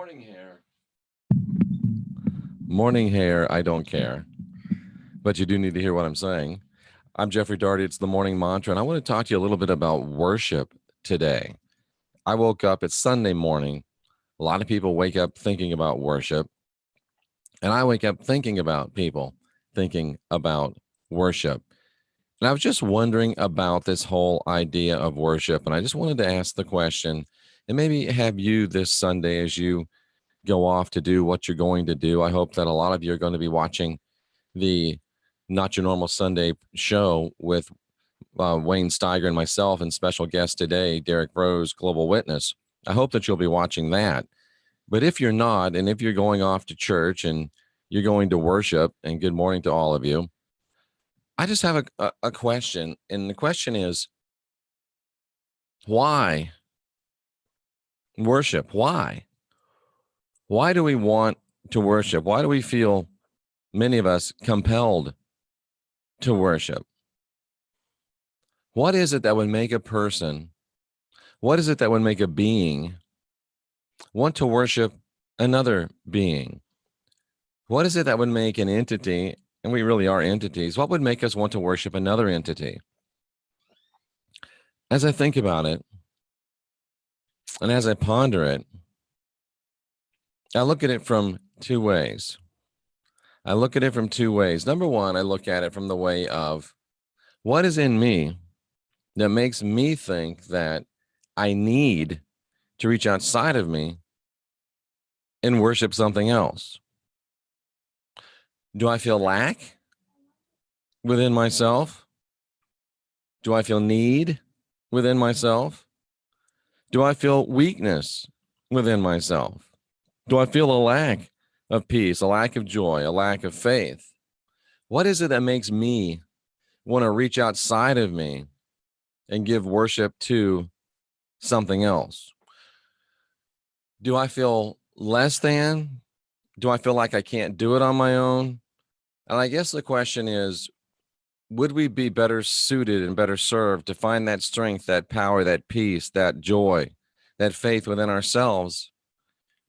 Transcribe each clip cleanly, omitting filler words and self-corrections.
Morning hair. Morning hair, I don't care. But you do need to hear what I'm saying. I'm Jeffrey Daugherty. It's the morning mantra, and I want to talk to you a little bit about worship today. I woke up, it's Sunday morning. A lot of people wake up thinking about worship, and I wake up thinking about people thinking about worship. And I was just wondering about this whole idea of worship, and I just wanted to ask the question, and maybe have you this Sunday as you go off to do what you're going to do. I hope that a lot of you are going to be watching the Not Your Normal Sunday show with Wayne Steiger and myself, and special guest today, Derek Rose, Global Witness. I hope that you'll be watching that. But if you're not, and if you're going off to church and you're going to worship, and good morning to all of you, I just have a question. And the question is, why worship? Why? Why do we want to worship? Why do we feel, many of us, compelled to worship? What is it that would make a person, what is it that would make a being want to worship another being? What is it that would make an entity, and we really are entities, what would make us want to worship another entity? As I think about it, and as I ponder it, I look at it from two ways. Number one, I look at it from the way of what is in me that makes me think that I need to reach outside of me and worship something else. Do I feel lack within myself? Do I feel need within myself? Do I feel weakness within myself? Do I feel a lack of peace, a lack of joy, a lack of faith? What is it that makes me want to reach outside of me and give worship to something else? Do I feel less than? Do I feel like I can't do it on my own? And I guess the question is, would we be better suited and better served to find that strength, that power, that peace, that joy, that faith within ourselves,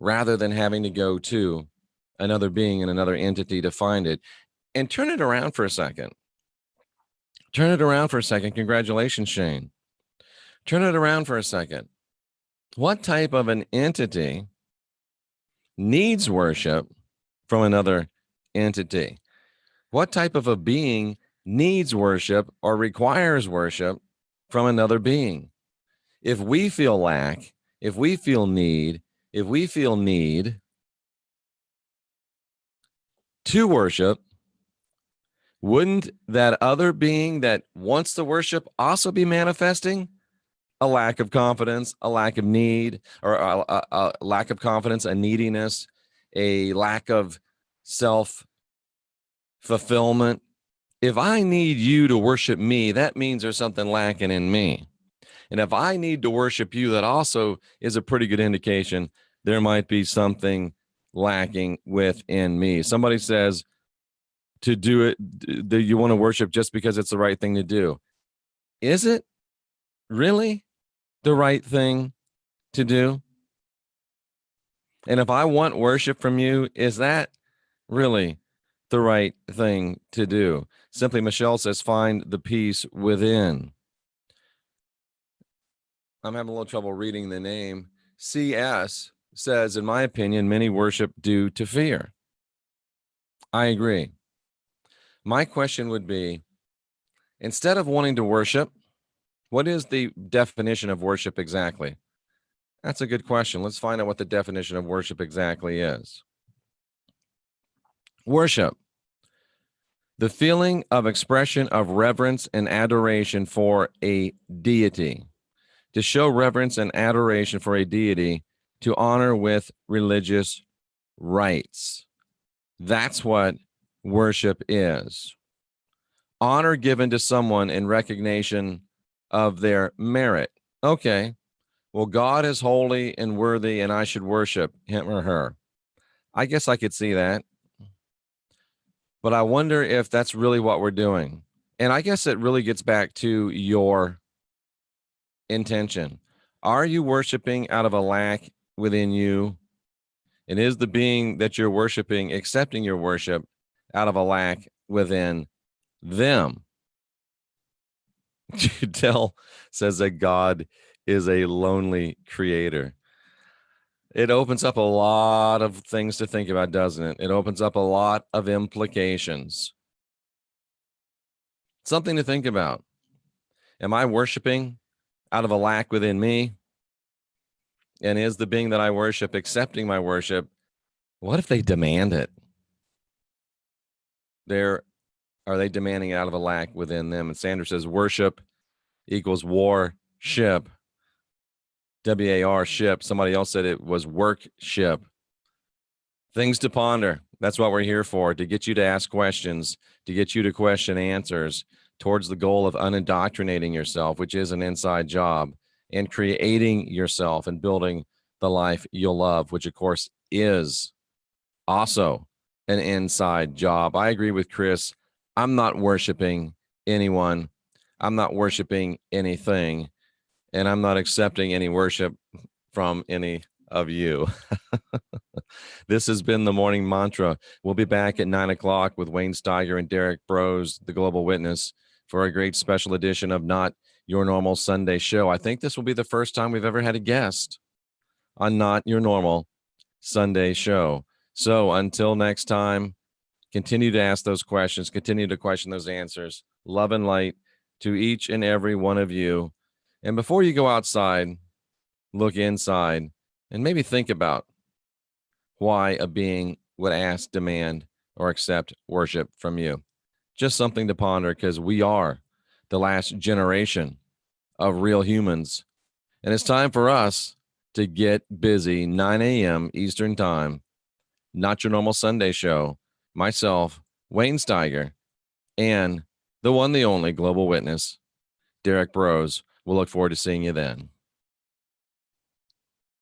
rather than having to go to another being and another entity to find it? And turn it around for a second. Congratulations, Shane. Turn it around for a second. What type of an entity needs worship from another entity? What type of a being needs worship or requires worship from another being? If we feel lack, if we feel need to worship, wouldn't that other being that wants to worship also be manifesting a lack of confidence, a lack of need, or a lack of confidence, a neediness, a lack of self-fulfillment? If I need you to worship me, that means there's something lacking in me. And if I need to worship you, that also is a pretty good indication there might be something lacking within me. Somebody says to do it, that you want to worship just because it's the right thing to do. Is it really the right thing to do? And if I want worship from you, is that really the right thing to do? Simply Michelle says, find the peace within. I'm having a little trouble reading the name. CS says, in my opinion, many worship due to fear. I agree. My question would be, instead of wanting to worship, what is the definition of worship exactly? That's a good question. Let's find out what the definition of worship exactly is. Worship: the feeling of expression of reverence and adoration for a deity. To show reverence and adoration for a deity, to honor with religious rites. That's what worship is. Honor given to someone in recognition of their merit. Okay, well, God is holy and worthy, and I should worship him or her. I guess I could see that. But I wonder if that's really what we're doing. And I guess it really gets back to your intention. Are you worshiping out of a lack within you And is the being that you're worshiping accepting your worship out of a lack within them? Dell says that God is a lonely creator. It opens up a lot of things to think about, doesn't it? It opens up a lot of implications. Something to think about. Am I worshiping out of a lack within me? And is the being that I worship accepting my worship? What if they demand it? Are they demanding it out of a lack within them? And Sandra says worship equals warship. WAR ship. Somebody else said it was workship. Things to ponder. That's what we're here for, to get you to ask questions, to get you to question answers towards the goal of unindoctrinating yourself, which is an inside job, and creating yourself and building the life you'll love, which of course is also an inside job. I agree with Chris. I'm not worshiping anyone. I'm not worshiping anything. And I'm not accepting any worship from any of you. This has been the Morning Mantra. We'll be back at 9 o'clock with Wayne Steiger and Derek Bros, the Global Witness, for a great special edition of Not Your Normal Sunday Show. I think this will be the first time we've ever had a guest on Not Your Normal Sunday Show. So until next time, continue to ask those questions, continue to question those answers. Love and light to each and every one of you. And before you go outside, look inside and maybe think about why a being would ask, demand, or accept worship from you. Just something to ponder, because we are the last generation of real humans. And it's time for us to get busy. 9 a.m. Eastern Time. Not Your Normal Sunday Show. Myself, Wayne Steiger, and the one, the only Global Witness, Derek Bros. We'll look forward to seeing you then.